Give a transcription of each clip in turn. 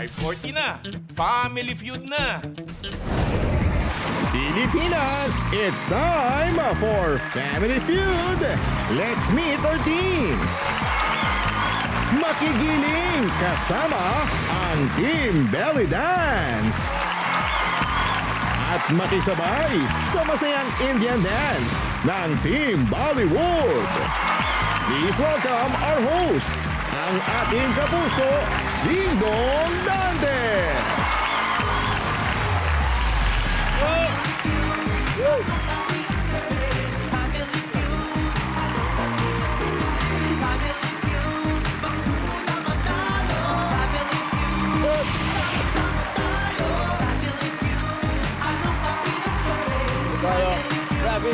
540 na. Family Feud na. Pilipinas, it's time for Family Feud. Let's meet our teams. Makigiling kasama ang Team Belly Dance. At makisabay sa masayang Indian dance ng Team Bollywood. Please welcome our host, ang ating kapuso, Dingdong Dantes. Tayo, grabe.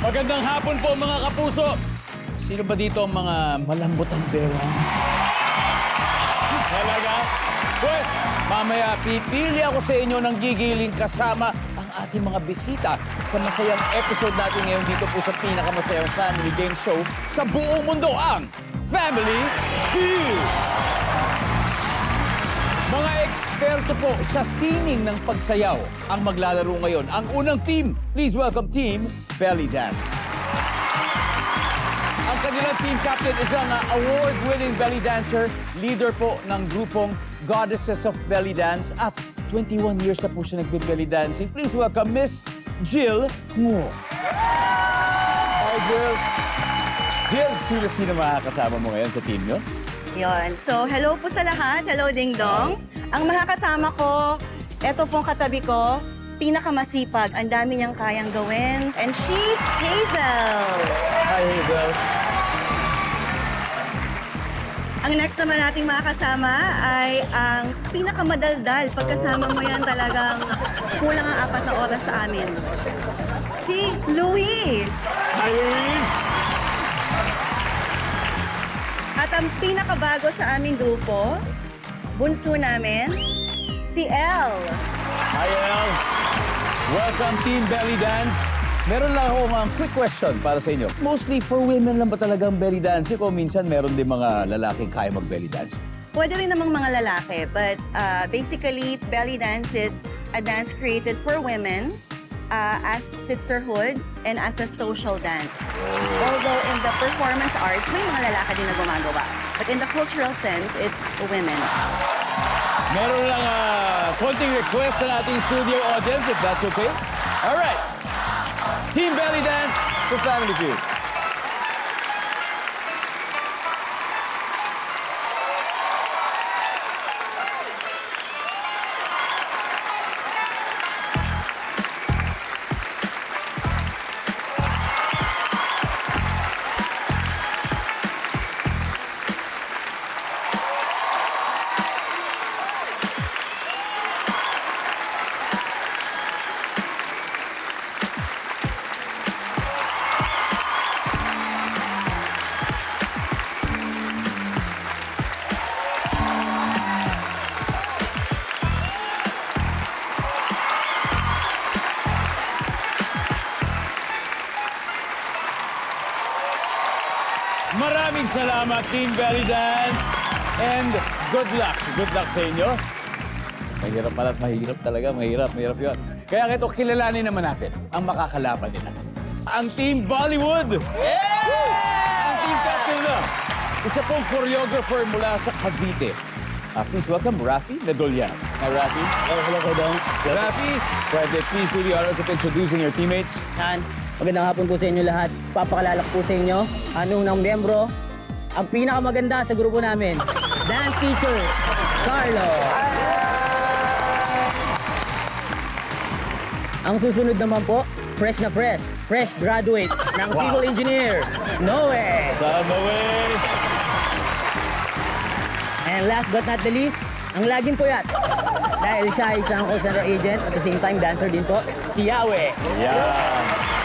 Magandang hapon po mga kapuso. Sino ba dito ang mga malambot ang bewang? Talaga? Pues, mamaya pipili ako sa inyo ng gigiling kasama ang ating mga bisita sa masayang episode natin ngayon dito po sa pinakamasayang family game show sa buong mundo, ang Family Feud. Mga eksperto po sa sining ng pagsayaw ang maglalaro ngayon. Ang unang team, please welcome Team Belly Dance. Ang kanilang team captain is ang award-winning belly dancer, leader po ng grupong Goddesses of Belly Dance at 21 years na po siya nagbe-belly dancing. Please welcome Miss Jill Ngo. Hi, Jill. Jill, sino makakasama mo ngayon sa team nyo? Yon. So, hello po sa lahat. Hello, Ding Dong. Ang makakasama ko, eto pong katabi ko, pinakamasipag. Ang dami niyang kayang gawin. And she's Hazel. Hi, Hazel. Ang next naman nating makakasama ay ang pinakamadaldal. Pagkasama mo yan talagang kulang ang 4 na oras sa amin. Si Luis. Hi, Luis. At ang pinakabago sa aming grupo, bunso namin, si Elle. Hi, El. Welcome, Team Belly Dance. Meron lang ako mga quick question para sa inyo. Mostly for women lang ba talagang belly dancing o minsan meron din mga lalaking kaya mag-belly dance? Pwede rin namang mga lalaki, but basically, belly dance is a dance created for women as sisterhood and as a social dance. Although in the performance arts, may mga lalaki din na gumagawa. But in the cultural sense, it's women. Meron lang konting request sa ating studio audience, if that's okay. All right. Team Belly Dance for Family Feud. Maraming salamat, Team Belly Dance. And good luck. Good luck sa inyo. Mahirap pala at mahirap talaga. Mahirap yun. Kaya ito, kilalanin naman natin ang makakalaban nila. Ang Team Bollywood! Ang team captain na. Isa pong choreographer mula sa Cavite. Please welcome Rafi Nadolyan. Hi, Rafi. Hello, Dong. Rafi, pwede please do the honors of introducing your teammates. Yan. Magandang hapon po sa inyo lahat. Papakalala ko po sa inyo anong ng miyembro ang pinakamaganda sa grupo namin. Dance teacher, Carlo. Ang susunod naman po, fresh graduate ng civil engineer, Noe. Sama way. And last but not the least, ang laging puyat. Dahil siya ay isang call center agent at the same time dancer din po, si Yahweh. Yeah.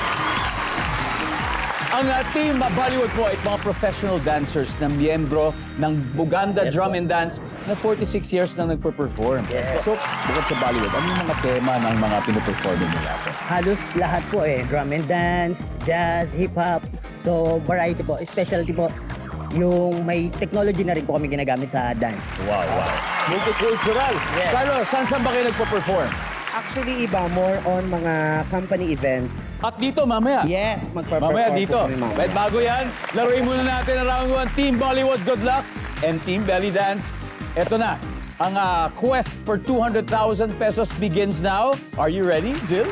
Ang team Bollywood po ay mga professional dancers na miyembro ng Buganda Drum and Dance na 46 years na nagpe-perform. So, bukod sa Bollywood, ano yung mga tema ng mga pinoperform nila? Halos lahat po drum and dance, jazz, hip-hop. So, variety po. Specialty po. Yung may technology na rin po kami ginagamit sa dance. Wow. Multicultural. Yes. Carlos, saan ba kayo nagpe-perform? Actually, iba, more on mga company events. At dito, mamaya. Yes, magpa-perform Mamaya po dito. kami mamaya. But bago yan, laruin muna natin ang round 1. Team Bollywood, good luck. And Team Belly Dance, eto na. Ang quest for 200,000 pesos begins now. Are you ready, Jill?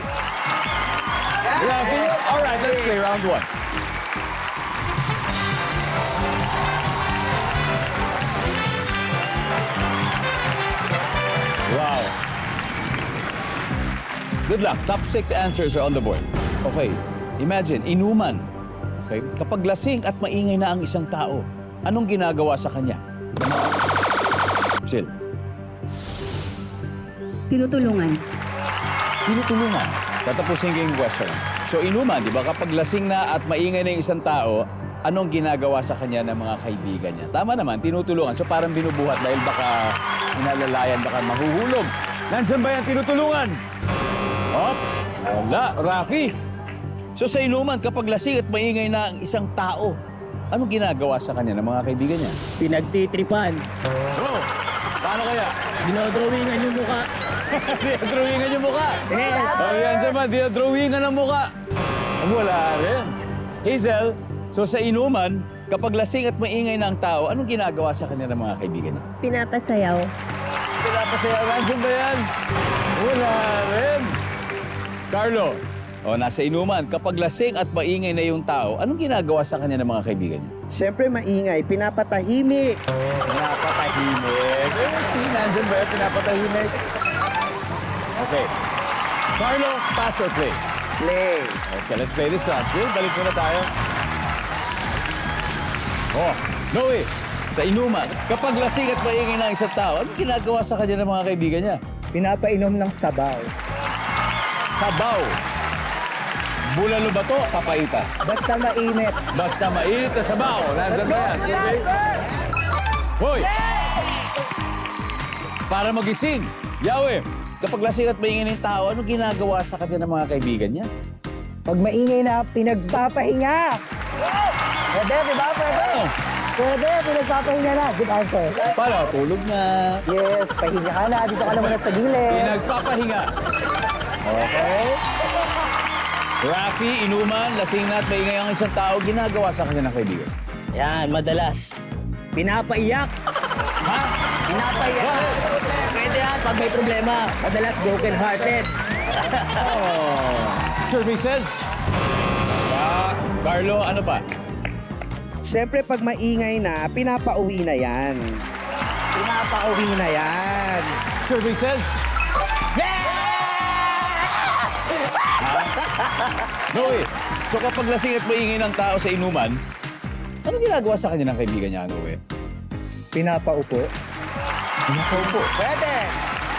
Rafi? All right, let's play round 1. Wow. Good luck. Top 6 answers are on the board. Okay, imagine, inuman. Okay, kapag lasing at maingay na ang isang tao, anong ginagawa sa kanya? Jill. Tinutulungan. Tinutulungan. Tatapusin ko yung question. So inuman, di ba? Kapag lasing na at maingay na yung isang tao, anong ginagawa sa kanya ng mga kaibigan niya? Tama naman, tinutulungan. So parang binubuhat dahil baka inalalayan, baka mahuhulog. Nandiyan ba yung tinutulungan? Op! Wala, Rafi. So sa inuman, kapag lasing at maingay na ang isang tao, anong ginagawa sa kanya ng mga kaibigan niya? Pinagtitripan. Bro, paano kaya? Dinodrawingan yung mukha. Dinodrawingan yung mukha. Oh, yan dyan ba? Dinodrawingan ang mukha. Wala rin. Hazel, so sa inuman, kapag lasing at maingay na ang tao, anong ginagawa sa kanya ng mga kaibigan niya? Pinapasayaw. Pinapasayaw, nandiyan ba yan? Wala rin. Carlo, nasa inuman, kapag lasing at maingay na yung tao, anong ginagawa sa kanya ng mga kaibigan niya? Siyempre, maingay, pinapatahimik. Pinapatahimik. Nandiyan ba yan? Pinapatahimik. Okay. Carlo, pass or play? Play. Okay, let's play this round. Jill, balik muna tayo. Noe, sa inuman, kapag lasing at maingay na isang tao, anong ginagawa sa kanya ng mga kaibigan niya? Pinapainom ng sabaw. Sabaw. Bulalo ba to? Papaita. Basta mainit. Basta mainit na sabaw. Nandyan ba yan? Sige. Hoy! Para magising. Yahweh, kapag lasing at maingay ng tao, anong ginagawa sa kanya ng mga kaibigan niya? Pag maingay na, pinagpapahinga. Pwede, di ba? Pwede. Pwede, pinagpapahinga na. Good answer. Para tulog na. Yes, pahinga ka na. Dito ka naman sa gilid. Pinagpapahinga. Okay. Rafi, inuman, lasing na at maingay ang isang tao, ginagawa sa kanya ng kaibigan. Yan, madalas. Pinapaiyak. Ha? Pinapaiyak. Bakit? Pwede yan pag may problema. Madalas broken-hearted. Services? Carlo, ano pa? Siyempre, pag maingay na, pinapauwi na yan. Pinapauwi na yan. Services? Noe, so kapag lasing at maingay ng tao sa inuman, ano ginagawa sa kanya ng kaibigan niya, Noe? Pinapaupo. Pinapaupo. Pwede.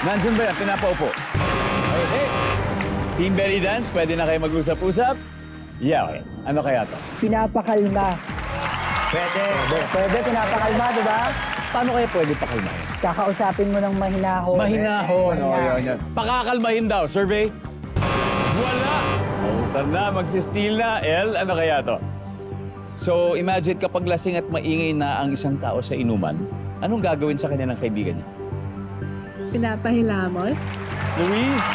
Nandiyan ba yan? Pinapaupo. Okay. Team Belly Dance, pwede na kayo mag-usap-usap? Yeah. Ano kaya to? Pinapakalma. Pwede. Pwede, pinapakalma, di ba? Paano kaya pwede pakalmahin? Kakausapin mo ng mahinahon. Mahinahon. Yun. Pakakalmahin daw. Survey? Wala. Pautan na, magsistil na. El, ano kaya to? So, imagine kapag lasing at maingay na ang isang tao sa inuman, anong gagawin sa kanya ng kaibigan niya? Pinapahilamos. Louise?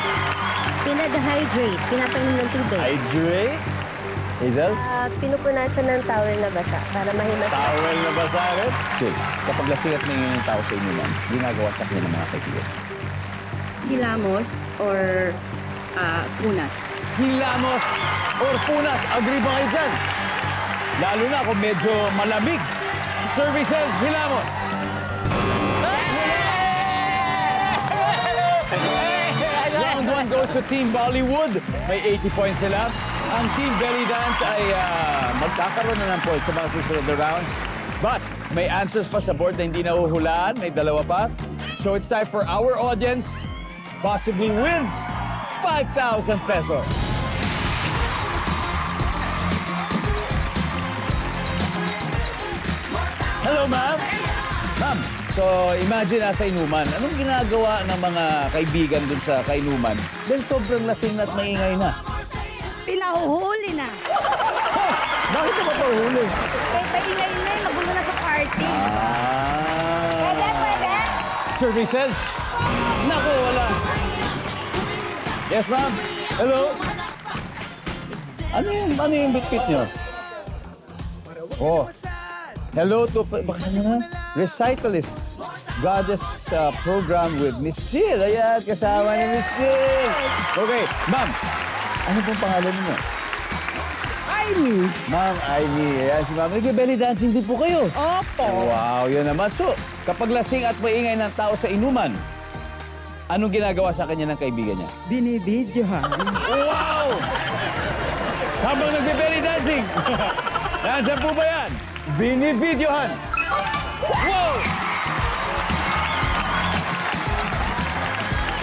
Pinag-hydrate. Pinapainom ng tubig. Hydrate? Hazel? Pinupunasan ng towel na basa para mahimas. Towel na basa rin? Chill. Kapag lasing at maingay ng tao sa inuman, ginagawa sa kanya ng mga kaibigan. Hilamos or punas. Hilamos or punas. Agree ba kayo dyan? Lalo na kung medyo malamig. Services, hilamos. Round 1 goes to Team Bollywood. May 80 points sila. Ang Team Belly Dance ay magkakaroon na ng points sa mga susunod na rounds. But may answers pa sa board na hindi nahuhulaan. May dalawa pa. So it's time for our audience possibly win 5,000 pesos. Hello, ma'am. Ma'am, so imagine nasa inuman. Anong ginagawa ng mga kaibigan dun sa kainuman? Dahil sobrang lasing na at maingay na. Pinahuhuli na. Bakit na mapahuli? Paingay na eh, magulo na sa party. Ah. Pwede? Survey says, naku, wala. Yes, ma'am. Hello. Ano yung bitbit nyo? Oh. Hello to, baka na, recitalists. Goddess program with Miss Jill. Ayan, kasama ni Miss Jill. Okay, ma'am. Ano pong pangalan niyo? Ivy. Ma'am Ivy. Ayan si ma'am. Nag-belly dancing din po kayo. Opo. Wow, yun naman. So, kapag lasing at maingay ng tao sa inuman, anong ginagawa sa kanya ng kaibigan niya? Binibidyohan. Wow! Habang nagbe-belly dancing. Nasaan po ba yan? Binibidyohan. Wow!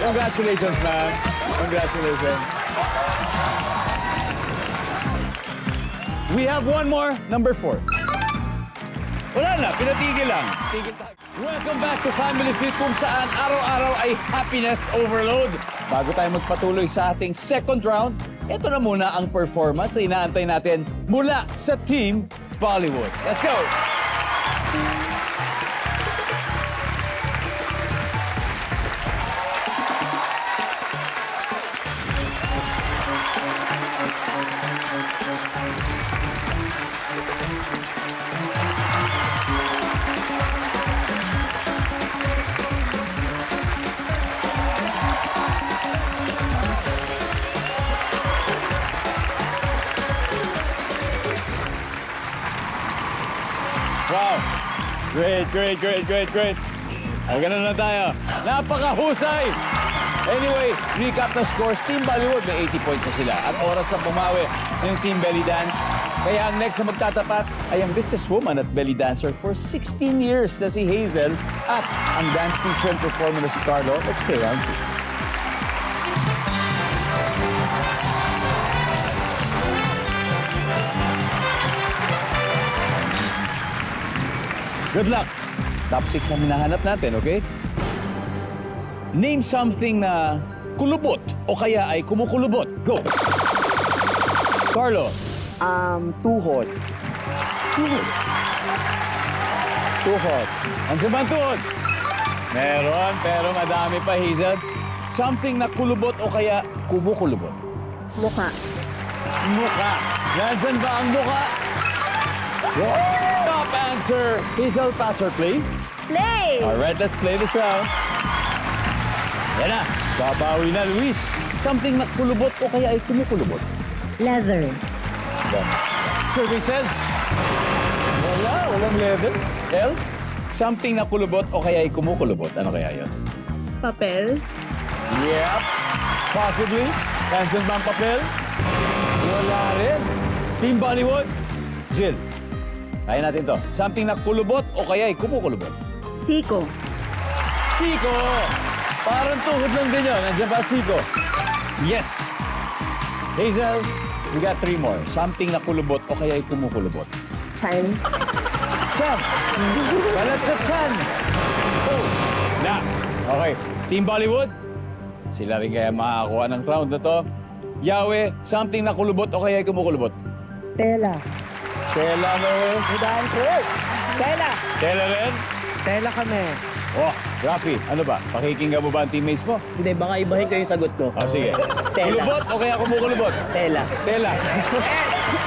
Congratulations, ma'am. Congratulations. We have one more, number 4. Wala na, pinatigil lang. Tigil tayo. Welcome back to Family Feud kung saan araw-araw ay happiness overload. Bago tayo magpatuloy sa ating second round, ito na muna ang performance na inaantay natin mula sa Team Bollywood. Let's go! Wow! Great, great, great, great, great. Ay, ganun na tayo. Napakahusay! Anyway, recap na scores. Team Bollywood, may 80 points na sila. At oras na pumawi ng Team Belly Dance. Kaya ang next na magtatapat ay ang businesswoman at belly dancer for 16 years na si Hazel at ang dance teacher and performer na si Carlo. Let's play round 2. Good luck! Top 6 ang hinahanap natin, okay? Name something na kulubot o kaya ay kumukulubot. Go! Carlo. Tuhod. Tuhod. Tuhod. Ang sabang tuhod? Meron, pero madami pa, Hazel. Something na kulubot o kaya kumukulubot. Mukha. Mukha. Nandyan ba ang mukha? Top answer. Hazel, pass or play? Play! All right, let's play this round. Yan na. Babawi na, Luis. Something na kulubot o kaya ay kumukulubot. Leather. Survey says, walang leather. L, something na kulubot o kaya ay kumukulubot. Ano kaya yun? Papel. Yep. Possibly. Cancel ba ang papel? Wala rin. Team Bollywood. Jill, kaya natin to. Something na kulubot o kaya ay kumukulubot. Siko. Siko! Parang tuhod lang din yun. Nandiyan ba Siko? Yes. Hazel, we got 3 more. Something na kulubot o kaya ay kumukulubot. Chan. Chan! Balat sa chan! Oh! Na! Okay. Team Bollywood, sila rin kaya makakakuha ng round na to. Yahweh, something na kulubot o kaya ay kumukulubot. Tela. Tela, no? Dancer. Tela. Tela rin? Tela kami. Oh, Rafi, ano ba? Pakikinggan mo ba ang teammates mo? Hindi, baka ibahin ko yung sagot ko. Ah, sige. Tela. Kulubot o kaya kumukulubot? Tela. Tela.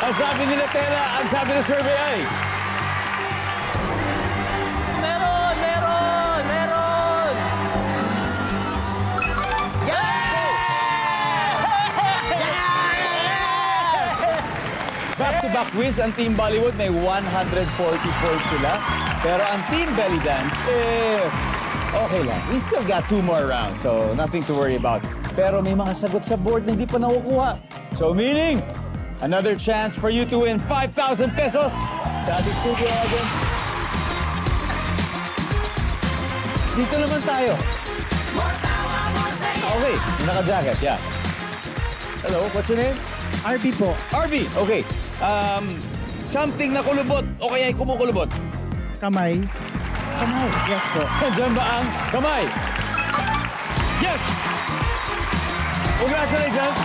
Ang sabi nila tela, ang sabi ng survey ay... Meron! Meron! Meron! Back-to-back wins ang Team Bollywood. May 140 points sila. Pero ang Team Belly Dance, okay lang. We still got 2 more rounds, so nothing to worry about. Pero may mga sagot sa board na hindi pa nakukuha. So meaning, another chance for you to win 5,000 pesos sa ating studio audience. Dito naman tayo. Okay, naka-jacket, yeah. Hello, what's your name? RB po. RB, okay. Something na kulubot o kaya ay kumukulubot. Kamay. Kamay. Yes po. Nandiyan ba ang kamay? Yes! Congratulations!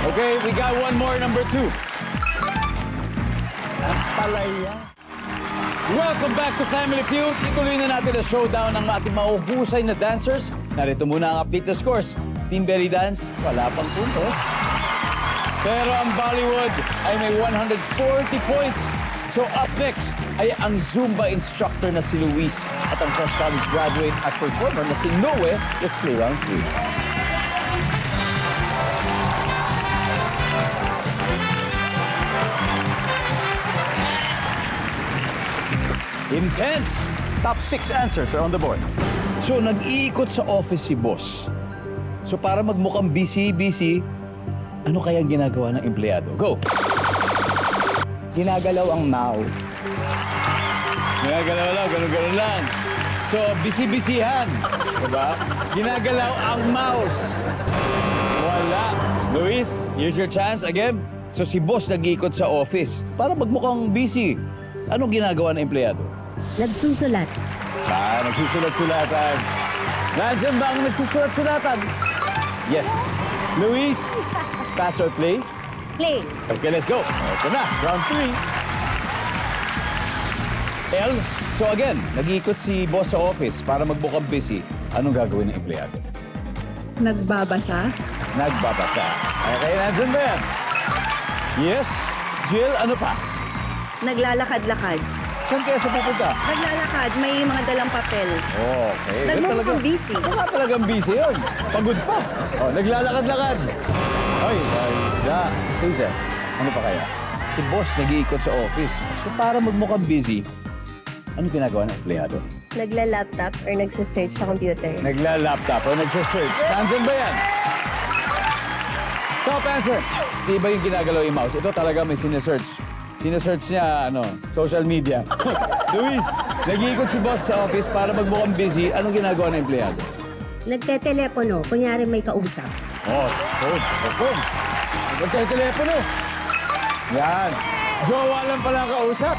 Okay, we got one more, number 2. Palaya. Welcome back to Family Feud. Ituloy na natin ang showdown ng ating mahuhusay na dancers. Narito muna ang update na scores. Team Belly Dance, wala pang puntos. Pero ang Bollywood ay may 140 points. So up next ay ang Zumba instructor na si Luis at ang fresh college graduate at performer na si Noe. Let's play round 3. Intense! Top 6 answers are on the board. So, nag-iikot sa office si boss. So, para magmukhang busy, ano kayang ginagawa ng empleyado? Go! Ginagalaw ang mouse. Ginagalaw lang, ganun lang. So, busy-busyhan. Diba? Ginagalaw ang mouse. Wala. Luis, here's your chance again. So, si boss nag-iikot sa office. Para magmukhang busy. Anong ginagawa ng empleyado? Nagsusulat. Nagsusulat-sulatan. Nandiyan ba ang nagsusulat-sulatan? Yes. Luis, pass or play? Play. Okay, let's go. Ito na, round 3. El, so again, nag-iikot si boss sa office para magmukhang busy. Anong gagawin ng empleyado? Nagbabasa. Nagbabasa. Okay, nandiyan ba yan? Yes. Jill, ano pa? Naglalakad-lakad. Saan kaya siya pupunta? Naglalakad, may mga dalang papel. Okay. Nagmukhang busy. Wala talagang busy yun. Pagod pa. Oh, naglalakad-lakad. Ay, Hazel, ano pa kaya? Si boss nag-iikot sa office. So para magmukhang busy, ano ginagawa ng empleyado? Nagla-laptop or nagsisearch sa computer. Nagla-laptop o nagsisearch. Nandyan ba yan? Top answer. Di ba yung ginagalaw yung mouse? Ito talaga may sinesearch. Sinesearch niya, social media. Luis, nag-iikot si boss sa office para magmukhang busy. Anong ginagawa ng empleyado? Nagte-telepono, kunyari may kausap. Oh, phone. Nagte-telepono. Yan. Jowa lang pala ang kausap.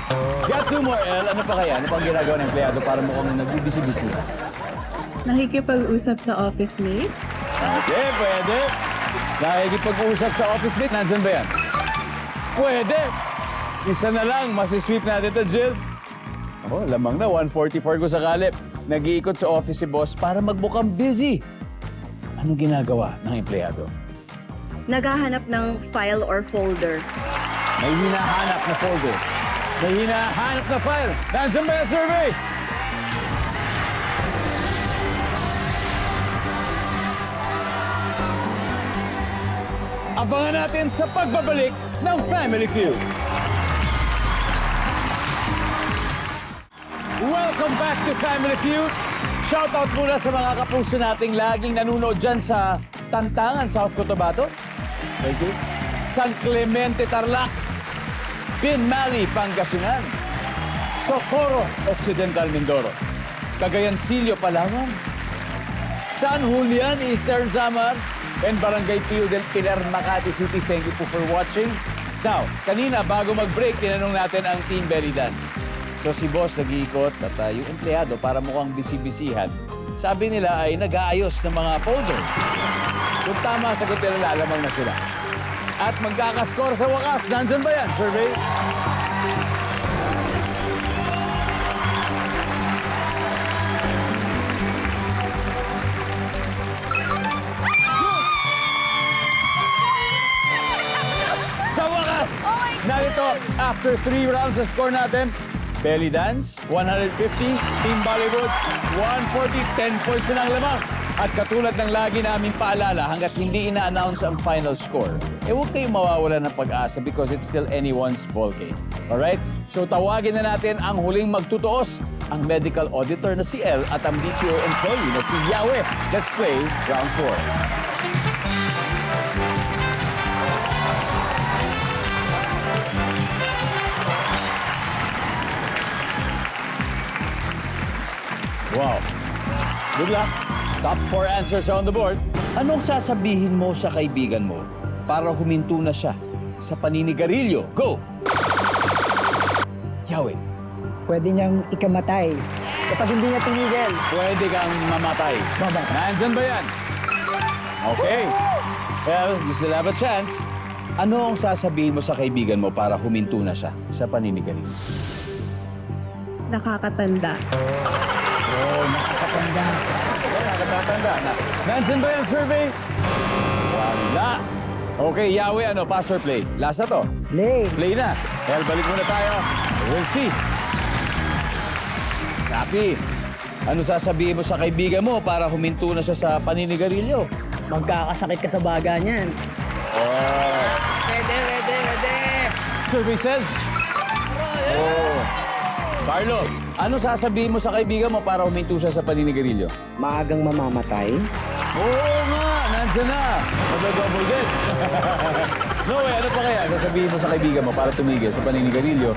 Got 2 more, El. Ano pa kaya? Ano pang ginagawa ng empleyado para mukhang nagbibisi-bisi? Nakikipag-usap sa office mate. Okay, pwede. Nakikipag-usap sa office mate. Nandyan ba yan? Pwede. Isa na lang. Masisweep natin ito, Jill. Oh, lamang na. 144 ko sakali. Nag-iikot sa office si boss para magmukhang busy. Anong ginagawa ng empleyado? Naghahanap ng file or folder. May hinahanap na folder. May hinahanap na file. Nandiyan ba yung survey? Abangan natin sa pagbabalik ng Family Feud. Welcome back to Family Feud. Shoutout muna sa mga kapuso nating laging nanonood dyan sa Tantangan, South Cotabato. Thank you. San Clemente, Tarlac. Pinmali, Pangasinan. Socorro, Occidental, Mindoro. Cagayancillo, Palawan. San Julian, Eastern Samar. And Barangay Pio del Pilar, Makati City. Thank you po for watching. Now, kanina bago mag-break, tinanong natin ang Team Belly Dance. So si boss nag-iikot at yung empleyado para mukhang bisi-bisihan. Sabi nila ay nag-aayos ng mga folder. Kung tama sagot nila, lalamang na sila. At magkakaskor sa wakas. Nandyan ba yan, survey? Sa wakas! Narito, after 3 rounds sa score natin, Belly Dance, 150. Team Bollywood, 140. 10 points na lang lamang. At katulad ng lagi namin paalala, hanggat hindi ina-announce ang final score, huwag kayong mawawala ng pag-asa because it's still anyone's ballgame. Alright? So tawagin na natin ang huling magtutuos, ang medical auditor na si El at ang BPO employee na si Yahweh. Let's play round 4. Wow. Good luck. Top 4 answers are on the board. Anong sasabihin mo sa kaibigan mo para huminto na siya sa paninigarilyo? Go! Yahweh, Pwede niyang ikamatay. Kapag hindi niya tumigil, pwede kang mamatay. Mamatay. Nandyan ba yan? Okay. Well, you still have a chance. Ano ang sasabihin mo sa kaibigan mo para huminto na siya sa paninigarilyo? Nakakatanda. Oh, nakakatanda. Nakakatanda na. Nandyan ba yan, survey? Wala. Okay, Yahweh, ano, pass or play? Last na to. play. Play na. Well, balik muna tayo. We'll see. Rafi, ano sasabihin mo sa kaibigan mo para huminto na siya sa paninigarilyo? Magkakasakit ka sa baga niyan. Oh. Pwede. Survey says? Oh. Carlo, ano sasabihin mo sa kaibigan mo para huminto siya sa paninigarilyo? Maagang mamamatay. Oo nga, nandyan na. Mag-double din. No way, ano pa kaya sasabihin mo sa kaibigan mo para tumigil sa paninigarilyo?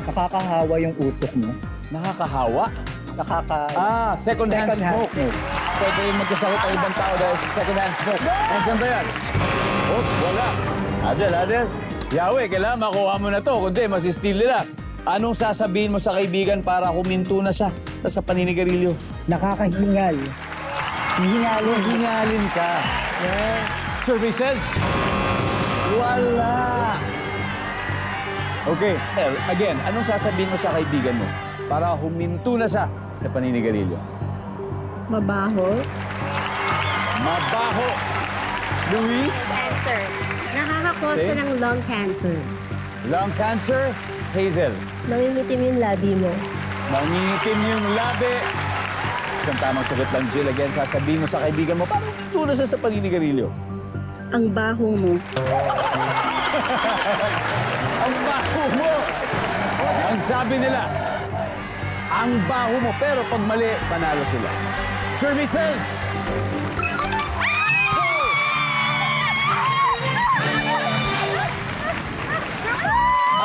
Nakakahawa yung usok mo. Nakakahawa? Second-hand Second-hand smoke. Pwede rin magkasakit ang ibang tao dahil sa second-hand smoke. Nandyan ba yan? Oops, wala. Adel. Yahweh, kailangan makuha mo na to. Kundi, masistil nila. Anong sasabihin mo sa kaibigan para huminto na siya sa paninigarilyo? Nakakahingal. Hihingalin. Hingalin ka. Survey says? Wala. Okay, well, again, anong sasabihin mo sa kaibigan mo para huminto na siya sa paninigarilyo? Mabaho. Mabaho. Luis? Cancer. Nakakakos Okay. ng lung cancer. Lung cancer? Hazel? Namimitim yung labi mo. Mangitim yung labi. Isang tamang sagot lang, Jill. Again, sasabihin mo sa kaibigan mo, para huminto na siya sa paninigarilyo? Ang baho mo. Ang baho mo! Ang sabi nila, ang baho mo. Pero pag mali, panalo sila. Survey says...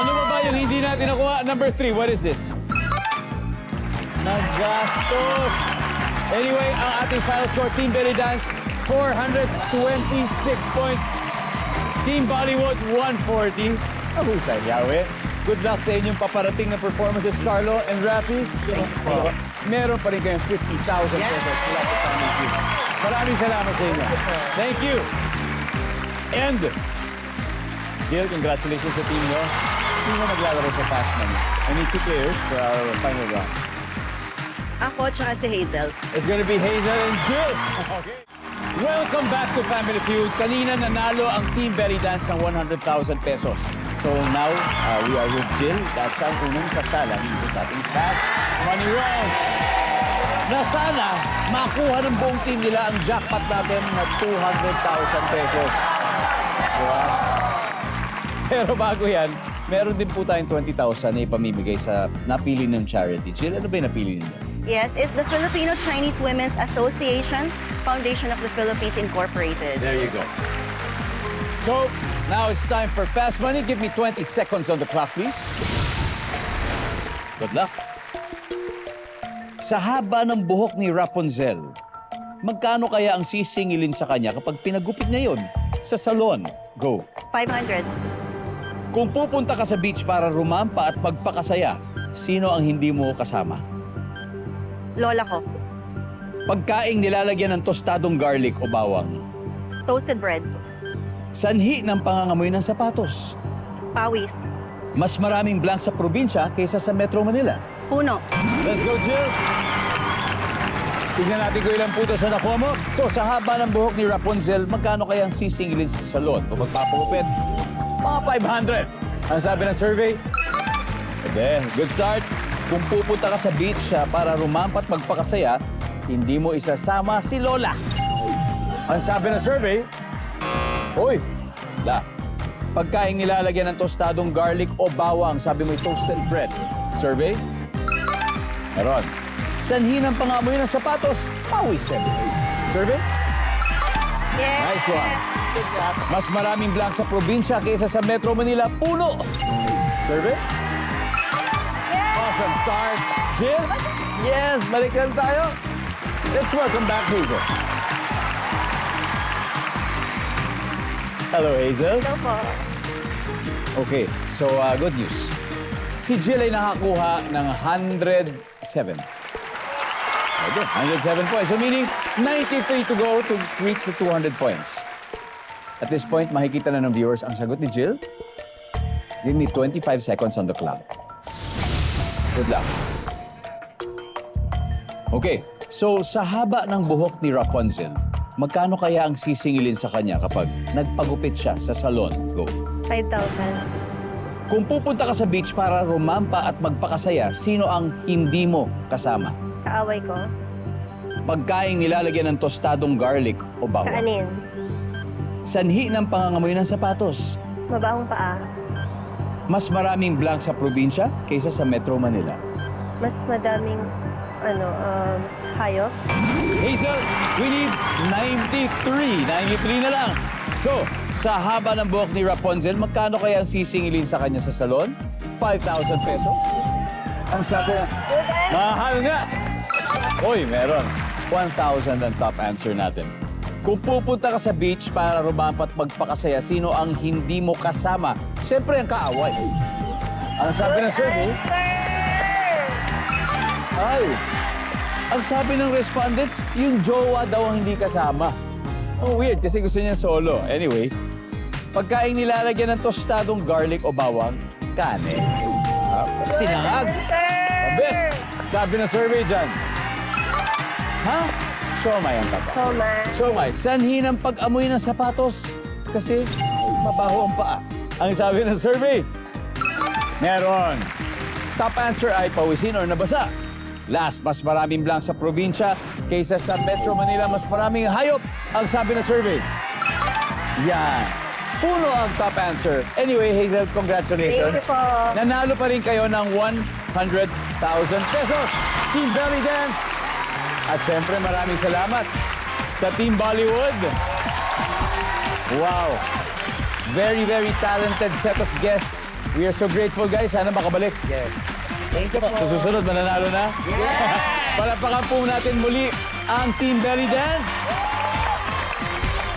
Ano ba ba yung hindi natin nakuha? Number 3, what is this? Nagastos. Anyway, ang ating final score, Team Belly Dance, 426 points. Team Bollywood, 140. Mahusay, Yahweh. Good luck sa inyong paparating na performances, Carlo and Rafi. Meron pa rin kayong 50,000 pesos mula sa Family Feud. Maraming salamat sa inyo. Thank you. And, Jill, congratulations sa team nyo. Sino maglalaro sa Fast Money? I need 2 players for our final round. Ako tsaka si Hazel. It's gonna be Hazel and Jill. Okay. Welcome back to Family Feud. Kanina nanalo ang Team Belly Dance ng 100,000 pesos. So now, we are with Jill. That's ang unang sasalang dito sa ating Fast Money Round. Na sana makuha ng buong team nila ang jackpot natin na 200,000 pesos. Diba? Pero bago yan, meron din po tayong 20,000 na ipamimigay sa napili ng charity. Jill, ano ba yung napili ninyo? Yes, it's the Filipino Chinese Women's Association, Foundation of the Philippines Incorporated. There you go. So, now it's time for Fast Money. Give me 20 seconds on the clock, please. Good luck. Sa haba ng buhok ni Rapunzel, magkano kaya ang sisingilin sa kanya kapag pinagupit niya yun sa salon? Go. 500. Kung pupunta ka sa beach para rumampa at magpakasaya, sino ang hindi mo kasama? Lola ko. Pagkaing nilalagyan ng tostadong garlic o bawang. Toasted bread. Sanhi ng pangangamoy ng sapatos. Pawis. Mas maraming blank sa probinsya kaysa sa Metro Manila. Puno. Let's go, Jill! Tignan natin kung ilang putos na nakuha mo. So, sa haba ng buhok ni Rapunzel, magkano kaya ang sisingilin sa salon kung magpapagupit? Mga 500. Ang sabi ng survey? Okay, good start. Kung pupunta ka sa beach para rumampat magpakasaya, hindi mo isasama si Lola. Ang sabi ng survey? Uy, la. Pagkain nilalagyan ng tostadong garlic o bawang, sabi mo toasted bread. Survey? Meron. Sanhi ng pangamoy ng sapatos, pawis. Survey? Yes. Nice one. Good job. Mas maraming blank sa probinsya kaysa sa Metro Manila, puno. Survey? Awesome start. Jill? Yes, balikan tayo. Let's welcome back Hazel. Hello, Hazel. Hello po. Okay, so good news. Si Jill ay nakakuha ng 107. Okay, 107 points. So meaning, 93 to go to reach the 200 points. At this point, makikita na ng viewers ang sagot ni Jill. Give me 25 seconds on the clock. Good luck. Okay, so sa haba ng buhok ni Rapunzel, magkano kaya ang sisingilin sa kanya kapag nagpagupit siya sa salon? Go. 5,000. Kung pupunta ka sa beach para rumampa at magpakasaya, sino ang hindi mo kasama? Kaaway ko. Pagkaing nilalagyan ng tostadong garlic o bawang. Kaanin. Sanhi ng pangangamoy ng sapatos. Mabahong paa. Mas maraming blank sa probinsya kaysa sa Metro Manila. Mas madaming, hayop. Hazel, we need 93. 93 na lang. So, sa haba ng buhok ni Rapunzel, magkano kaya ang sisingilin sa kanya sa salon? 5,000 pesos? Ang sabi na, mahal nga! Uy, meron. 1,000 ang top answer natin. Kung pupunta ka sa beach para rumampat magpakasaya, sino ang hindi mo kasama? Siyempre, ang kaaway. Ang sabi ng survey, ay, ang sabi ng respondents, yung jowa daw ang hindi kasama. Oh, weird, kasi gusto niya solo. Anyway, pagkain nilalagyan ng tostadong garlic o bawang, kane. Sinangag. The best. Sabi ng survey dyan. Ha? Siomay ang tapa. Siomay. Sanhi ng pag-amoy ng sapatos. Kasi mabaho ang paa. Ang sabi ng survey, meron. Top answer ay pawisin or nabasa. Last, mas maraming blank sa probinsya kaysa sa Metro Manila, mas maraming hayop. Ang sabi ng survey. Yan. Puno ang top answer. Anyway, Hazel, congratulations. Thank you po. Nanalo pa rin kayo ng 100,000 pesos. Team Belly Dance. At syempre, maraming salamat sa Team Bollywood. Wow. Very, very talented set of guests. We are so grateful, guys. Sana makabalik. Yes. Thank you po. Sa susunod, mananalo na? Yeah! Palapakan po natin muli ang Team Belly Dance.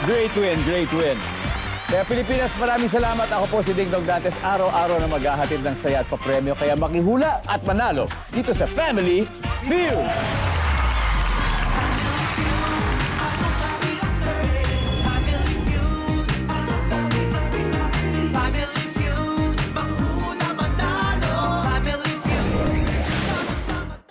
Great win, great win. Kaya Pilipinas, maraming salamat. Ako po si Ding Dong Dantes. Araw-araw na maghahatid ng saya at papremyo. Kaya makihula at manalo dito sa Family Feud.